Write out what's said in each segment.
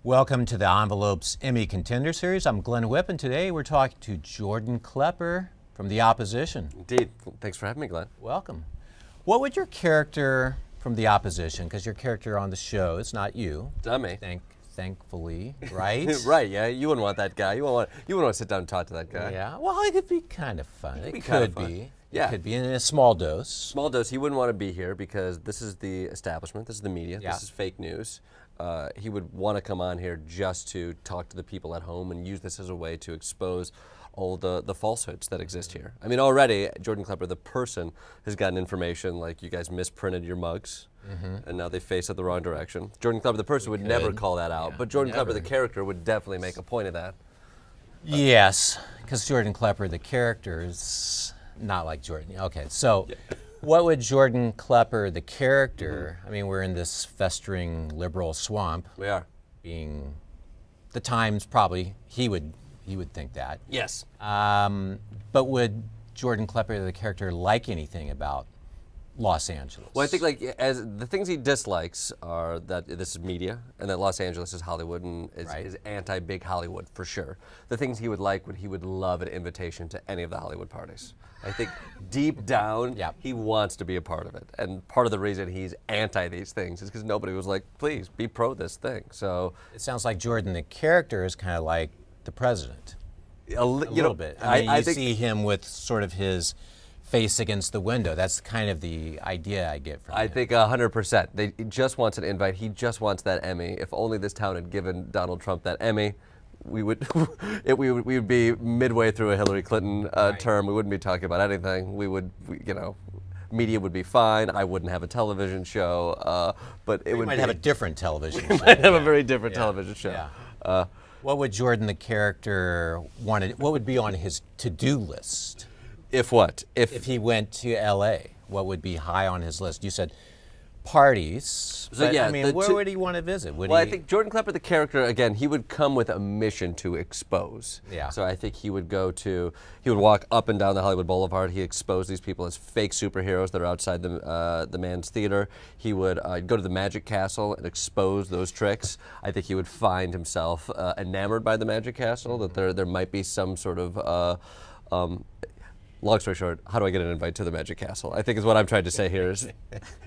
Welcome to the Envelope's Emmy Contender Series. I'm Glenn Whipp, and today we're talking to Jordan Klepper from The Opposition. Indeed. Thanks for having me, Glenn. Welcome. What would your character from The Opposition, because your character on the show, it's not you. It's not me. Thankfully, right? Right, yeah. You wouldn't want that guy. You wouldn't want to sit down and talk to that guy. Yeah, well, it could be kind of fun. It could could be. be. Yeah. It could be in a small dose. Small dose. He wouldn't want to be here because this is the establishment. This is the media. Yeah. This is fake news. He would want to come on here just to talk to the people at home and use this as a way to expose all the falsehoods that exist here. I mean, already, Jordan Klepper, the person, has gotten information like you guys misprinted your mugs, and now they face it the wrong direction. Jordan Klepper, the person, would never call that out, but Jordan Klepper, the character, would definitely make a point of that. Yes, because Jordan Klepper, the character, is not like Jordan. Okay, so what would Jordan Klepper, the character, I mean, we're in this festering liberal swamp. We are. Being the Times, probably, he would think that. Yes. But would Jordan Klepper, the character, like anything about Los Angeles? Well, I think as the things he dislikes are that this is media and that Los Angeles is Hollywood and is anti-big Hollywood for sure. The things he would like he would love an invitation to any of the Hollywood parties. I think deep down he wants to be a part of it, and part of the reason he's anti these things is because nobody was like, please be pro this thing. So it sounds like Jordan, the character, is kind of like the president. A little bit. I mean, you see him with sort of his face against the window. That's kind of the idea I get from him. I think 100%. He just wants an invite. He just wants that Emmy. If only this town had given Donald Trump that Emmy, we would be midway through a Hillary Clinton term. We wouldn't be talking about anything. Media would be fine. I wouldn't have a television show, but it would have a different television show. Might have a very different television show. Yeah. What would Jordan, the character, what would be on his to-do list? If what? If he went to L.A., what would be high on his list? You said parties. So but, I mean, where would he want to visit? I think Jordan Klepper, the character, again, he would come with a mission to expose. Yeah. So I think he would walk up and down the Hollywood Boulevard. He exposed these people as fake superheroes that are outside the man's theater. He would go to the Magic Castle and expose those tricks. I think he would find himself enamored by the Magic Castle, that there might be some sort of long story short, how do I get an invite to the Magic Castle? I think is what I'm trying to say here is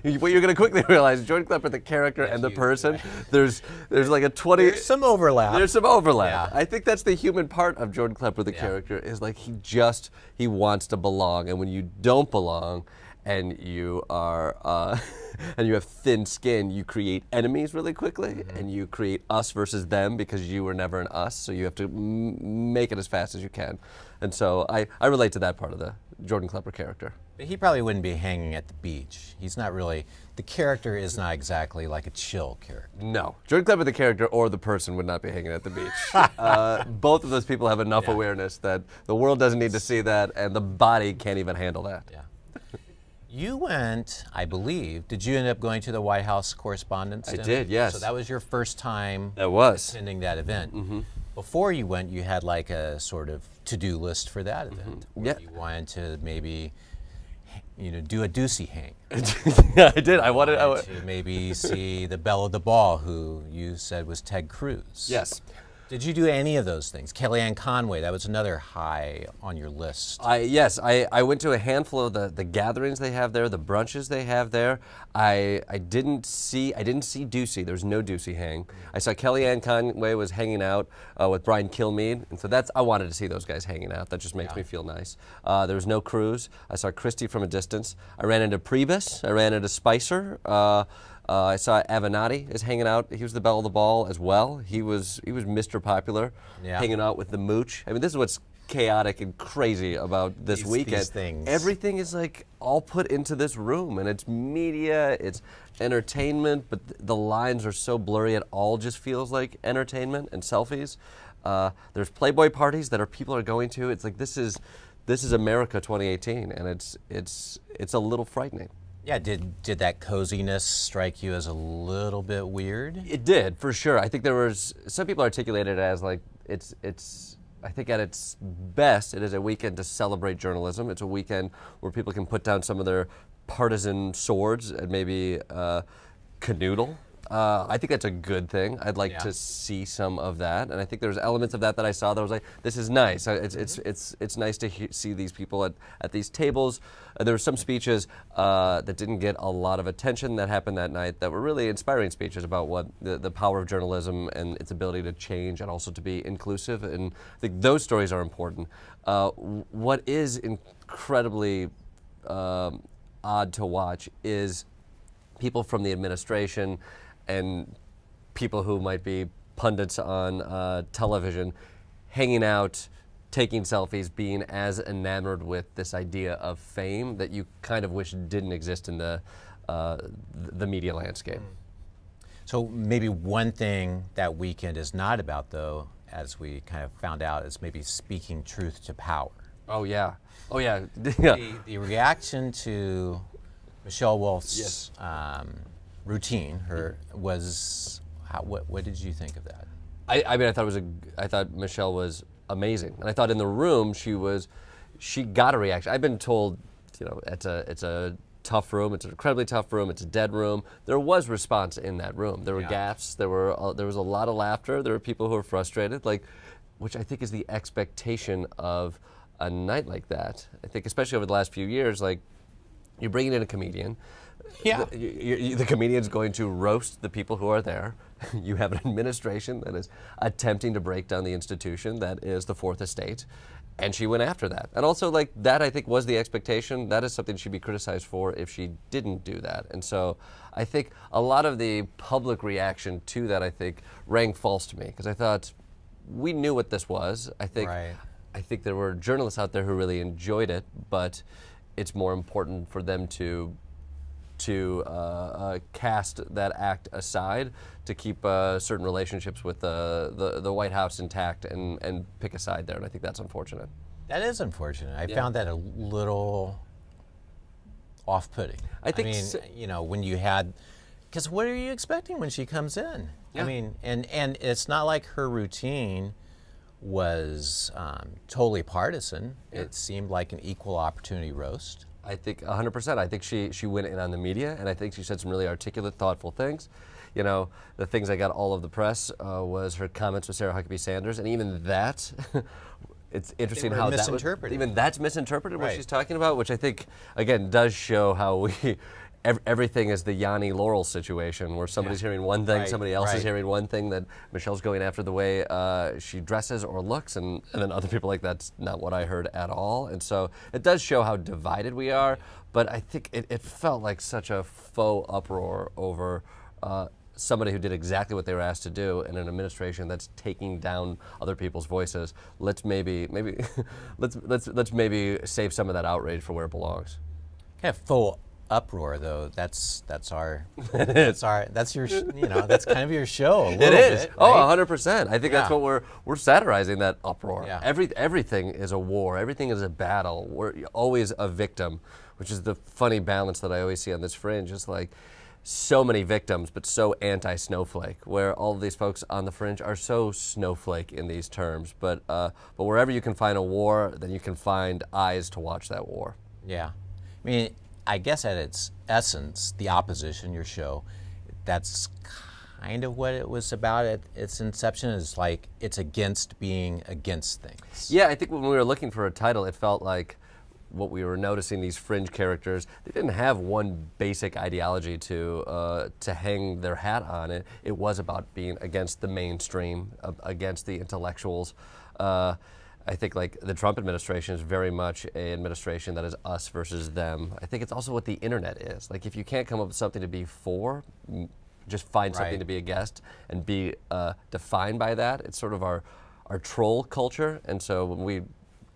what you're going to quickly realize, Jordan Klepper, the character and the person, there's like a 20... There's some overlap. There's some overlap. Yeah. I think that's the human part of Jordan Klepper, the character, is like he wants to belong. And when you don't belong and you are... and you have thin skin, you create enemies really quickly, and you create us versus them because you were never an us, so you have to make it as fast as you can. And so I relate to that part of the Jordan Klepper character. But he probably wouldn't be hanging at the beach. He's not really, the character is not exactly like a chill character. No. Jordan Klepper, the character, or the person would not be hanging at the beach. Both of those people have enough awareness that the world doesn't need to see that, and the body can't even handle that. Yeah. You went, I believe, did you end up going to the White House Correspondents' Dinner? I did, yes. So that was your first time attending that event. Before you went, you had like a sort of to-do list for that event. Where you wanted to maybe, do a doozy hang. Yeah, I did. I wanted to maybe see the belle of the ball, who you said was Ted Cruz. Yes. Did you do any of those things? Caitlyn Conway, that was another high on your list. Yes, I went to a handful of the gatherings they have there, the brunches they have there. I didn't see Ducey. There's no Ducey hang. I saw Caitlyn Conway was hanging out with Brian Kilmeade, and so I wanted to see those guys hanging out. That just makes me feel nice. There was no Cruz. I saw Christie from a distance. I ran into Priebus. I ran into Spicer. I saw Avenatti is hanging out. He was the belle of the ball as well. He was Mr. Popular, hanging out with the mooch. I mean, this is what's chaotic and crazy about this weekend. These things. Everything is like all put into this room, and it's media, it's entertainment, but the lines are so blurry. It all just feels like entertainment and selfies. There's Playboy parties that people are going to. It's like this is America 2018, and it's a little frightening. Yeah, did that coziness strike you as a little bit weird? It did, for sure. I think there was, some people articulate it as like, I think at its best, it is a weekend to celebrate journalism. It's a weekend where people can put down some of their partisan swords and maybe canoodle. I think that's a good thing. I'd like to see some of that, and I think there's elements of that I saw that I was like, this is nice. It's nice to see these people at these tables. There were some speeches that didn't get a lot of attention that happened that night that were really inspiring speeches about what the power of journalism and its ability to change and also to be inclusive, and I think those stories are important. What is incredibly odd to watch is people from the administration and people who might be pundits on television hanging out, taking selfies, being as enamored with this idea of fame that you kind of wish didn't exist in the media landscape. So maybe one thing that weekend is not about, though, as we kind of found out, is maybe speaking truth to power. Oh yeah, oh yeah. The reaction to Michelle Wolf's routine, was what did you think of that? I mean, I thought Michelle was amazing, and I thought in the room she got a reaction. I've been told, it's a tough room. It's an incredibly tough room. It's a dead room. There was response in that room. There were gaffes. There was a lot of laughter. There were people who were frustrated, which I think is the expectation of a night like that. I think especially over the last few years, you're bringing in a comedian. Yeah. The comedian's going to roast the people who are there. You have an administration that is attempting to break down the institution that is the Fourth Estate, and she went after that. And also, that I think was the expectation. That is something she'd be criticized for if she didn't do that. And so I think a lot of the public reaction to that, I think, rang false to me, because I thought we knew what this was. I think there were journalists out there who really enjoyed it, but it's more important for them to cast that act aside to keep certain relationships with the White House intact and pick a side there, and I think that's unfortunate. That is unfortunate. I found that a little off-putting. I mean, when you had, because what are you expecting when she comes in? Yeah. I mean, and it's not like her routine was totally partisan. Yeah. It seemed like an equal opportunity roast. I think 100%. I think she went in on the media, and I think she said some really articulate, thoughtful things. The things that got all of the press was her comments with Sarah Huckabee Sanders, and even that, it's interesting how that's misinterpreted what she's talking about, which I think, again, does show how everything is the Yanni Laurel situation, where somebody's hearing one thing, somebody else is hearing one thing, that Michelle's going after the way she dresses or looks, and then other people that's not what I heard at all. And so it does show how divided we are, but I think it felt like such a faux uproar over somebody who did exactly what they were asked to do in an administration that's taking down other people's voices. Let's maybe let's maybe save some of that outrage for where it belongs. Kind of faux uproar, though. That's your that's kind of your show. It is. Bit, right? 100%. I think that's what we're satirizing, that uproar. Yeah. Everything is a war. Everything is a battle. We're always a victim, which is the funny balance that I always see on this Fringe. It's so many victims, but so anti-snowflake, where all of these folks on the Fringe are so snowflake in these terms. But wherever you can find a war, then you can find eyes to watch that war. Yeah. I mean, I guess at its essence, the opposition, your show, that's kind of what it was about at its inception, is it's against being against things. Yeah, I think when we were looking for a title, it felt like what we were noticing, these Fringe characters, they didn't have one basic ideology to hang their hat on. It was about being against the mainstream, against the intellectuals. I think the Trump administration is very much an administration that is us versus them. I think it's also what the internet is. If you can't come up with something to be for, just find something to be against and be defined by that. It's sort of our troll culture. And so when we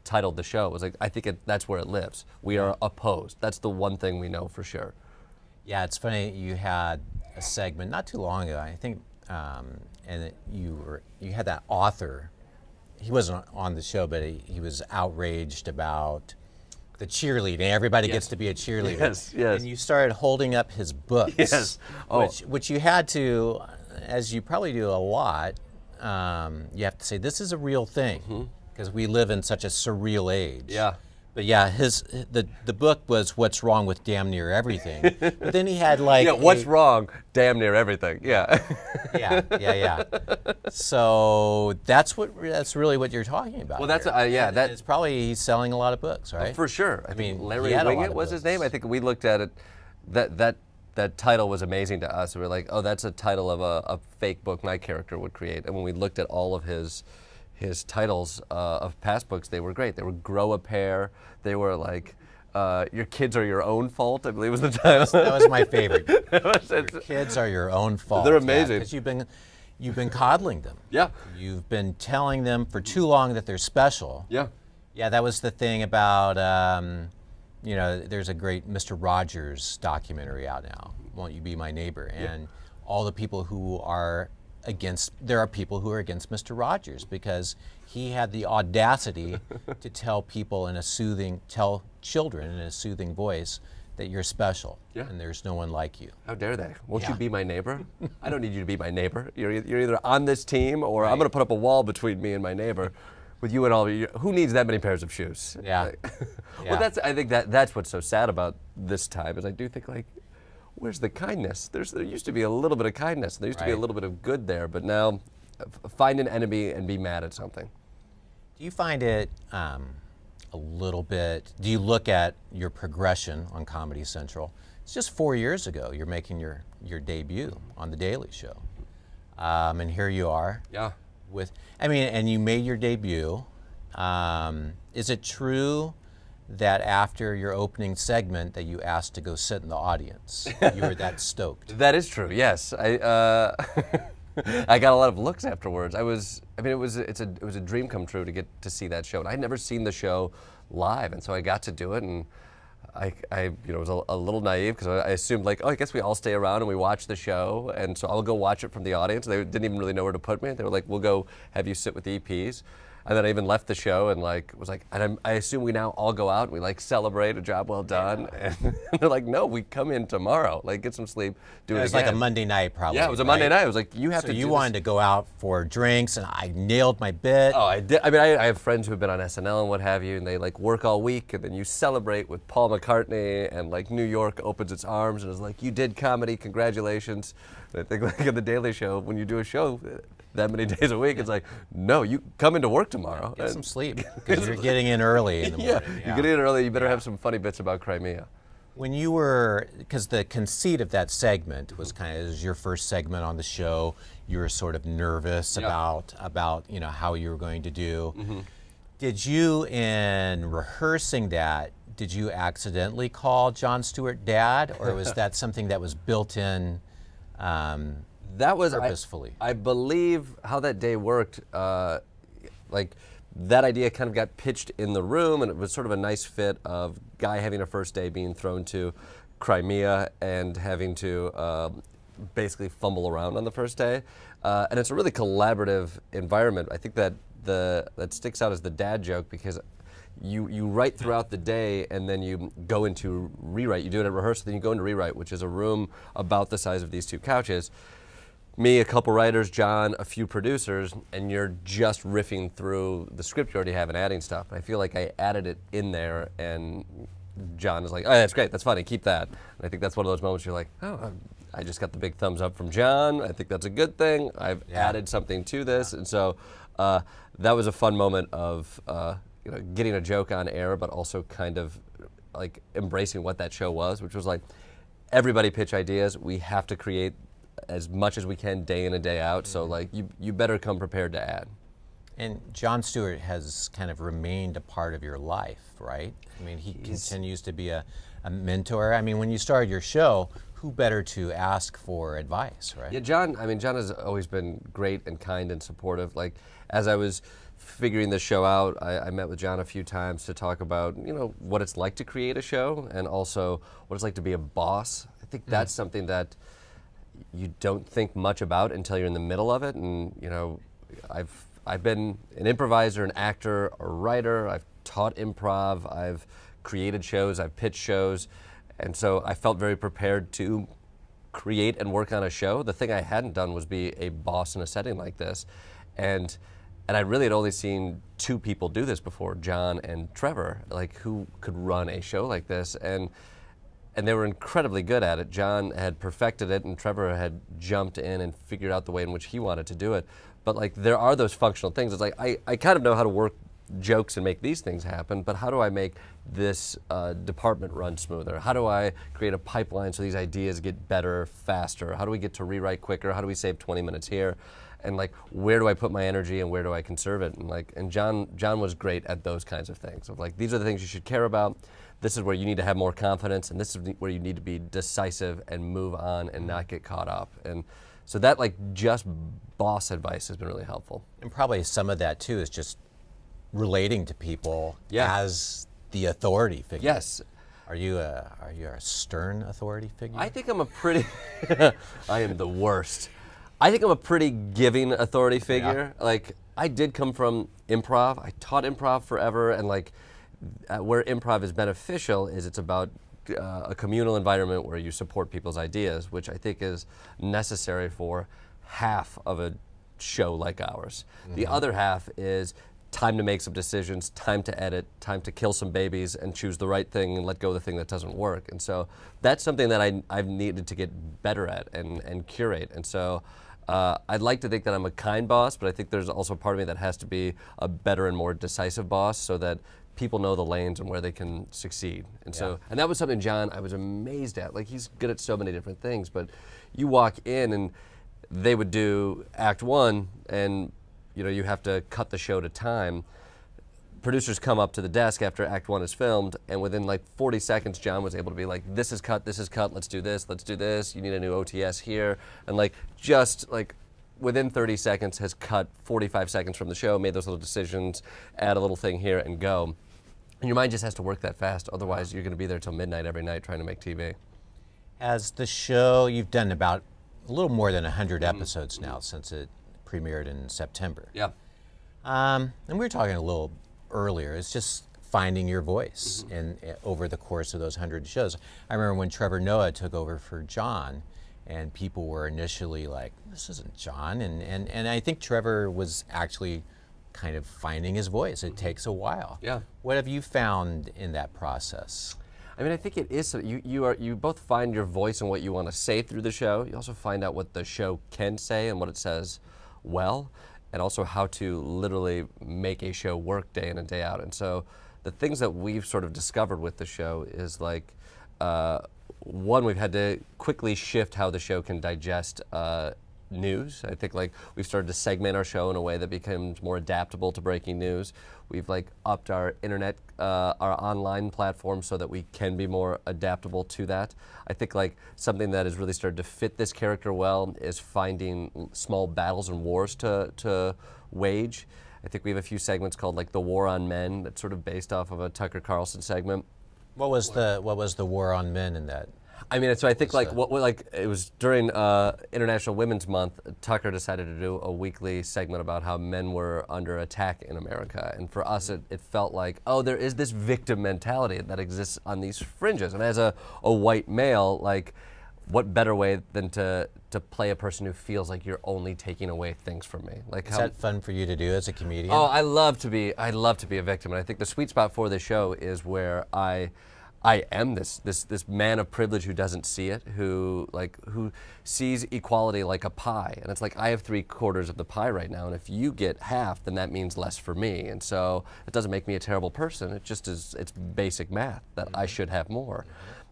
titled the show, it was I think that's where it lives. We are opposed. That's the one thing we know for sure. Yeah, it's funny. You had a segment not too long ago, I think, and you had that author. He wasn't on the show, but he was outraged about the cheerleading. Everybody gets to be a cheerleader. Yes. And you started holding up his books. Yes. Which you had to, as you probably do a lot, you have to say, this is a real thing, because we live in such a surreal age. Yeah. But yeah, the book was What's Wrong with Damn Near Everything. But then he had like Yeah, what's wrong? Damn near everything. Yeah. yeah. So that's really what you're talking about. Well, that's here. yeah. And that he's probably he's selling a lot of books, right? for sure. I mean, think he Larry had a lot Wingett of was his books. name. I think we looked at it. That title was amazing to us. We were like, oh, that's a title of a fake book my character would create. And when we looked at all of his titles of past books, they were great. They were Grow a Pair. They were like, Your Kids Are Your Own Fault, I believe was the title. That was my favorite. Your kids are your own fault. They're amazing. Because you've been coddling them. Yeah. You've been telling them for too long that they're special. Yeah. Yeah, that was the thing about, there's a great Mr. Rogers documentary out now, Won't You Be My Neighbor? And all the people who are there are people who are against Mr. Rogers because he had the audacity to tell children in a soothing voice that you're special and there's no one like you. How dare they? Won't you be my neighbor? I don't need you to be my neighbor. You're either on this team or I'm going to put up a wall between me and my neighbor. With you and all of you, who needs that many pairs of shoes? Yeah. Well, I think that's what's so sad about this time is I do think like, where's the kindness? There used to be a little bit of kindness. There used to be a little bit of good there, but now find an enemy and be mad at something. Do you find it a little bit, do you look at your progression on Comedy Central? It's just 4 years ago you're making your debut on The Daily Show. And here you are. Yeah. And you made your debut. Is it true that after your opening segment that you asked to go sit in the audience? You were that stoked. That is true. Yes, I got a lot of looks afterwards. It was a dream come true to get to see that show, and I'd never seen the show live, and so I got to do it, and I was a little naive because I assumed like, oh, I guess we all stay around and we watch the show, and so I'll go watch it from the audience. They didn't even really know where to put me. They were like, we'll go have you sit with the EPs. And then I even left the show and I assume we now all go out and we celebrate a job well done. And they're like, no, we come in tomorrow, get some sleep, do it again. It was like a Monday night probably. Yeah, it was a Monday night. It was like, you have to do you wanted to go out for drinks and I nailed my bit. Oh, I did. I have friends who have been on SNL and what have you, and they work all week and then you celebrate with Paul McCartney and New York opens its arms and is like, you did comedy, congratulations. And I think at The Daily Show, when you do a show that many days a week, it's like, no, you come into work tomorrow. Get some sleep, because you're getting in early in the morning. You get in early, you better have some funny bits about Crimea. When you were, because the conceit of that segment was it was your first segment on the show, you were sort of nervous about how you were going to do. Mm-hmm. Did you, in rehearsing that, did you accidentally call Jon Stewart Dad, or was that something that was built in that was purposefully? I believe how that day worked, that idea kind of got pitched in the room, and it was sort of a nice fit of guy having a first day being thrown to Crimea and having to basically fumble around on the first day. And it's a really collaborative environment. I think that that sticks out as the dad joke because you write throughout the day and then you go into rewrite. You do it at rehearsal, then you go into rewrite, which is a room about the size of these two couches. Me, a couple writers, John, a few producers, and you're just riffing through the script you already have and adding stuff. I feel like I added it in there, and John is like, oh, that's great, that's funny, keep that. And I think that's one of those moments you're like, oh, I just got the big thumbs up from John. I think that's a good thing. I've added something to this. And so that was a fun moment of getting a joke on air, but also kind of embracing what that show was, which was everybody pitch ideas. We have to create as much as we can day in and day out. So you better come prepared to add. And Jon Stewart has kind of remained a part of your life, right? I mean, he continues to be a mentor. I mean, when you started your show, who better to ask for advice, right? Yeah, Jon has always been great and kind and supportive. As I was figuring this show out, I met with Jon a few times to talk about, what it's like to create a show and also what it's like to be a boss. I think that's something that you don't think much about until you're in the middle of it. And, I've been an improviser, an actor, a writer. I've taught improv. I've created shows. I've pitched shows. And so I felt very prepared to create and work on a show. The thing I hadn't done was be a boss in a setting like this. And And I really had only seen two people do this before, Jon and Trevor, like who could run a show like this. And they were incredibly good at it. Jon had perfected it, and Trevor had jumped in and figured out the way in which he wanted to do it. But like, there are those functional things. It's like, I kind of know how to work jokes and make these things happen, but how do I make this department run smoother? How do I create a pipeline so these ideas get better, faster? How do we get to rewrite quicker? How do we save 20 minutes here? And like, where do I put my energy and where do I conserve it? And like, and Jon was great at those kinds of things. Of like, these are the things you should care about. This is where you need to have more confidence, and this is where you need to be decisive and move on and not get caught up. And so that like just boss advice has been really helpful. And probably some of that too is just relating to people as the authority figure. Yes. Are you a stern authority figure? I think I'm a pretty, I am the worst. I think I'm a pretty giving authority figure. Yeah. Like, I did come from improv. I taught improv forever, and like, where improv is beneficial is it's about a communal environment where you support people's ideas, which I think is necessary for half of a show like ours. Mm-hmm. The other half is time to make some decisions, time to edit, time to kill some babies and choose the right thing and let go of the thing that doesn't work. And so that's something that I've needed to get better at and curate. And so I'd like to think that I'm a kind boss, but I think there's also a part of me that has to be a better and more decisive boss so that people know the lanes and where they can succeed. And so, and that was something Jon, I was amazed at. Like, he's good at so many different things, but you walk in and they would do act one and you know, you have to cut the show to time. Producers come up to the desk after act one is filmed, and within like 40 seconds, Jon was able to be like, this is cut, let's do this, you need a new OTS here. And like, just like, within 30 seconds has cut 45 seconds from the show, made those little decisions, add a little thing here and go. And your mind just has to work that fast, otherwise you're gonna be there till midnight every night trying to make TV. As the show, you've done about a little more than 100 episodes now since it premiered in September. Yeah. And we were talking a little earlier, it's just finding your voice over the course of those 100 shows. I remember when Trevor Noah took over for Jon, and people were initially like, this isn't Jon, and I think Trevor was actually kind of finding his voice. It takes a while. Yeah. What have you found in that process? I mean, I think it is, you both find your voice and what you want to say through the show. You also find out what the show can say and what it says well, and also how to literally make a show work day in and day out. And so the things that we've sort of discovered with the show is like, one, we've had to quickly shift how the show can digest news. I think like we've started to segment our show in a way that becomes more adaptable to breaking news. We've like upped our internet, our online platform so that we can be more adaptable to that. I think like something that has really started to fit this character well is finding small battles and wars to wage. I think we have a few segments called like the War on Men that's sort of based off of a Tucker Carlson segment. What was the War on Men in that? I mean, so I think like it was during International Women's Month, Tucker decided to do a weekly segment about how men were under attack in America. And for us, it felt like, oh, there is this victim mentality that exists on these fringes. And as a white male, like, what better way than to play a person who feels like you're only taking away things from me? Like, is that fun for you to do as a comedian? Oh, I love to be a victim. And I think the sweet spot for this show is where I am this man of privilege who doesn't see it, who sees equality like a pie. And it's like, I have 3/4 of the pie right now, and if you get half, then that means less for me. And so it doesn't make me a terrible person. It just is, it's basic math that I should have more.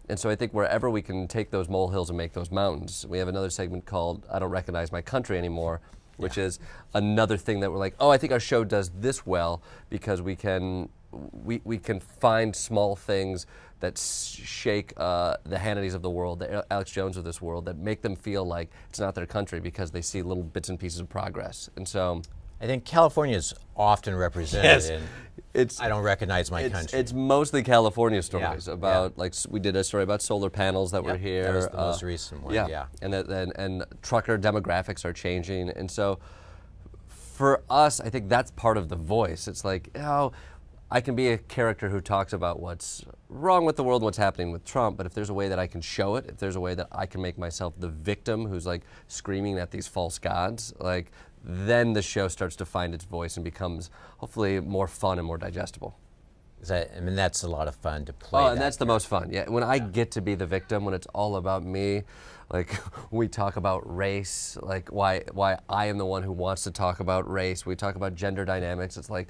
And so I think wherever we can take those molehills and make those mountains. We have another segment called I Don't Recognize My Country Anymore, which is another thing that we're like, oh, I think our show does this well because we can find small things that shake the Hannitys of the world, the Alex Jones of this world, that make them feel like it's not their country because they see little bits and pieces of progress. And so I think California is often represented in I Don't Recognize My Country. It's mostly California stories about, like, we did a story about solar panels that were here. That was the most recent one, And trucker demographics are changing. And so for us, I think that's part of the voice. It's like, oh, I can be a character who talks about what's wrong with the world and what's happening with Trump, but if there's a way that I can show it, if there's a way that I can make myself the victim who's like screaming at these false gods, like then the show starts to find its voice and becomes hopefully more fun and more digestible. I mean, that's a lot of fun to play. Oh, and that's the most fun. Yeah, when I get to be the victim, when it's all about me, like we talk about race, like why I am the one who wants to talk about race. We talk about gender dynamics. It's like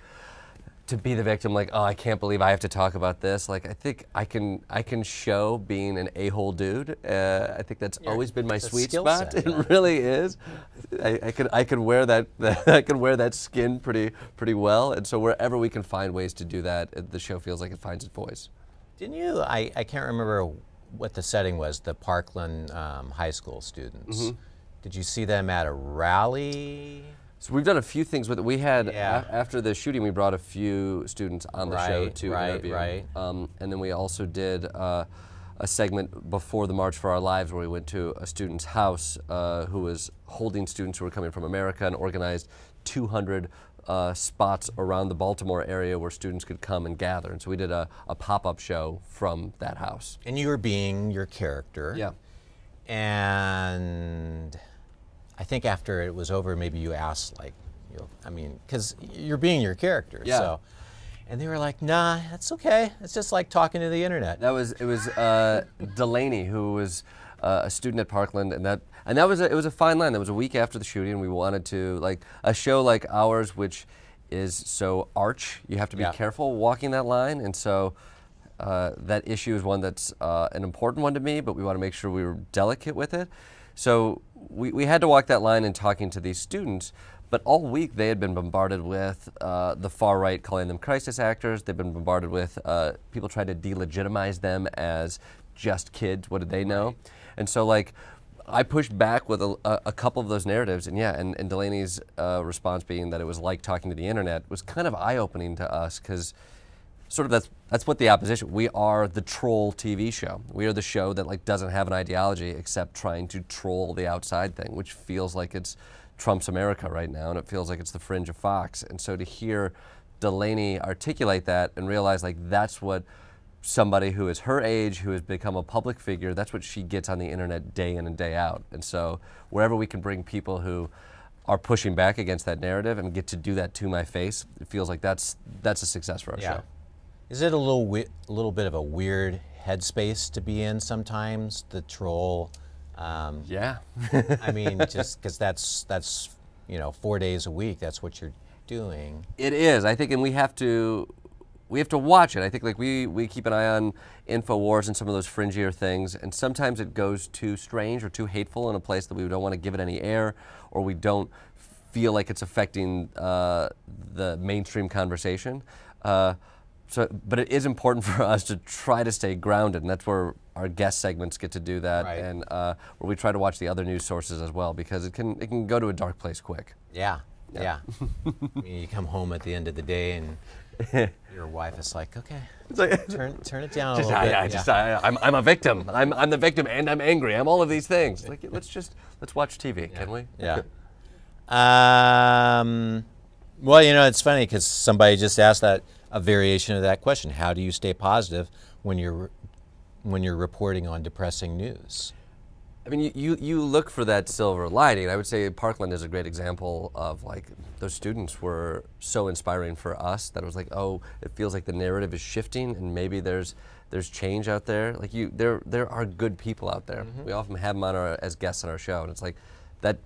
to be the victim, like, oh, I can't believe I have to talk about this. Like, I think I can show being an a-hole dude. I think that's always been my sweet spot. It really is. I could wear that I could wear that skin pretty well. And so wherever we can find ways to do that, the show feels like it finds its voice. Didn't you? I can't remember what the setting was. The Parkland High School students. Did you see them at a rally? So we've done a few things with it. We had, after the shooting, we brought a few students on the show to interview. And then we also did a segment before the March for Our Lives where we went to a student's house who was holding students who were coming from America and organized 200 spots around the Baltimore area where students could come and gather. And so we did a pop-up show from that house. And you were being your character. Yeah. And I think after it was over, maybe you asked, like, I mean, because you're being your character. Yeah. So, and they were like, nah, that's okay. It's just like talking to the internet. It was Delaney, who was a student at Parkland, and that was it was a fine line. That was a week after the shooting, and we wanted to, like, a show like ours, which is so arch, you have to be careful walking that line, and so that issue is one that's an important one to me, but we want to make sure we were delicate with it. So we had to walk that line in talking to these students, but all week they had been bombarded with the far right calling them crisis actors. They've been bombarded with people trying to delegitimize them as just kids. What did they know? And so, like, I pushed back with a couple of those narratives, and Delaney's response being that it was like talking to the internet was kind of eye-opening to us, because sort of that's what the opposition. We are the troll TV show. We are the show that, like, doesn't have an ideology except trying to troll the outside thing, which feels like it's Trump's America right now, and it feels like it's the fringe of Fox. And so to hear Delaney articulate that and realize, like, that's what somebody who is her age, who has become a public figure, that's what she gets on the internet day in and day out. And so wherever we can bring people who are pushing back against that narrative and get to do that to my face, it feels like that's a success for our show. Is it a little bit of a weird headspace to be in sometimes, the troll? Yeah. I mean, just because that's 4 days a week. That's what you're doing. It is, I think, and we have to watch it. I think, like, we keep an eye on InfoWars and some of those fringier things, and sometimes it goes too strange or too hateful in a place that we don't want to give it any air, or we don't feel like it's affecting the mainstream conversation. But it is important for us to try to stay grounded, and that's where our guest segments get to do that, and where we try to watch the other news sources as well, because it can go to a dark place quick. Yeah. I mean, you come home at the end of the day and your wife is like, okay, it's like, turn it down a little bit. I'm a victim. I'm the victim, and I'm angry. I'm all of these things. Like, let's watch TV, can we? Yeah. Well, it's funny because somebody just asked a variation of that question. How do you stay positive when you're reporting on depressing news? I mean, you look for that silver lining. I would say Parkland is a great example of, like, those students were so inspiring for us that it was like, oh, it feels like the narrative is shifting, and maybe there's change out there. Like, there are good people out there. We often have them on as guests on our show, and it's like that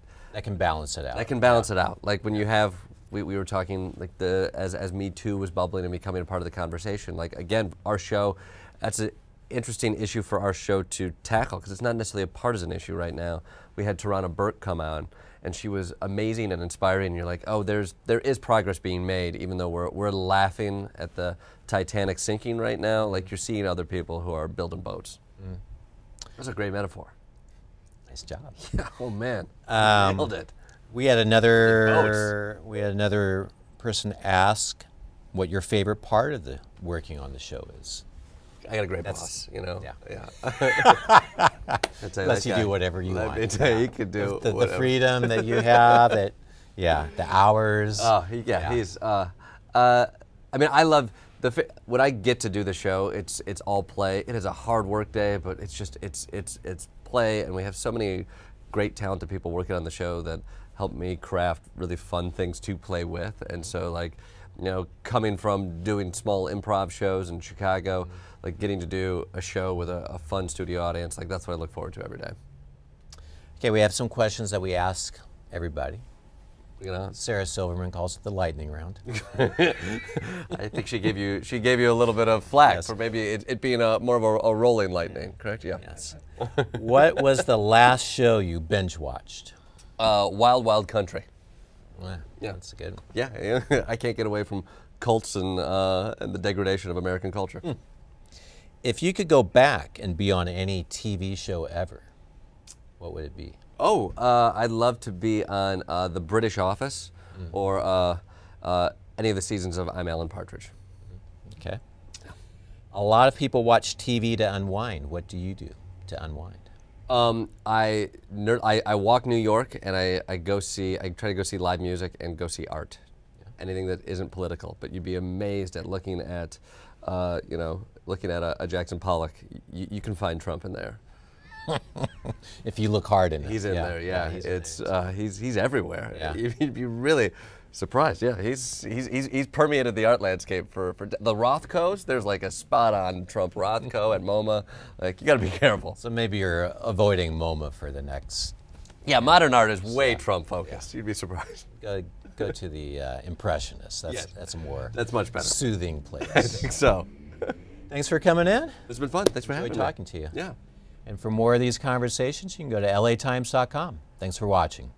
can balance it out. That can balance it out. Like, when you have. We were talking, like, as Me Too was bubbling and becoming a part of the conversation. Like, again, our show, that's an interesting issue for our show to tackle, because it's not necessarily a partisan issue right now. We had Tarana Burke come on, and she was amazing and inspiring. And you're like, oh, there is progress being made, even though we're laughing at the Titanic sinking right now. Like, you're seeing other people who are building boats. That's a great metaphor. Nice job. Yeah. Oh man, nailed it. We had another person ask what your favorite part of the working on the show is. I got a great boss, Yeah. Lets you do whatever you want. Let me tell you, he could do the freedom that you have. The hours. Oh, he's. I mean, I love when I get to do the show. It's all play. It is a hard work day, but it's just it's play, and we have so many great talented people working on the show that helped me craft really fun things to play with. And so, like, you know, coming from doing small improv shows in Chicago, like getting to do a show with a fun studio audience, like that's what I look forward to every day. Okay, we have some questions that we ask everybody. You know, Sarah Silverman calls it the lightning round. I think she gave you a little bit of flack Yes. for maybe it being more of a rolling lightning, correct? Yeah. Yes. What was the last show you binge watched? Wild Wild Country. Well, Yeah. that's a good one. Yeah, I can't get away from cults and the degradation of American culture. If you could go back and be on any TV show ever, what would it be? Oh, I'd love to be on The British Office or any of the seasons of I'm Alan Partridge. Okay. A lot of people watch TV to unwind. What do you do to unwind? I walk New York and I try to go see live music and go see art. Anything that isn't political. But you'd be amazed at looking at, a Jackson Pollock. You can find Trump in there. If you look hard enough. He's in there, yeah. He's everywhere. Yeah. You'd be really surprised. Yeah, he's permeated the art landscape for the Rothkos. There's like a spot on Trump Rothko at MoMA. Like you got to be careful. So maybe you're avoiding MoMA for the next. Yeah, modern art is way Trump focused. You'd be surprised. Go to the Impressionists. That's a more That's much better. soothing place. I think so. Thanks for coming in. It's been fun. Thanks for having me. Enjoyed talking to you. Yeah. And for more of these conversations, you can go to latimes.com. Thanks for watching.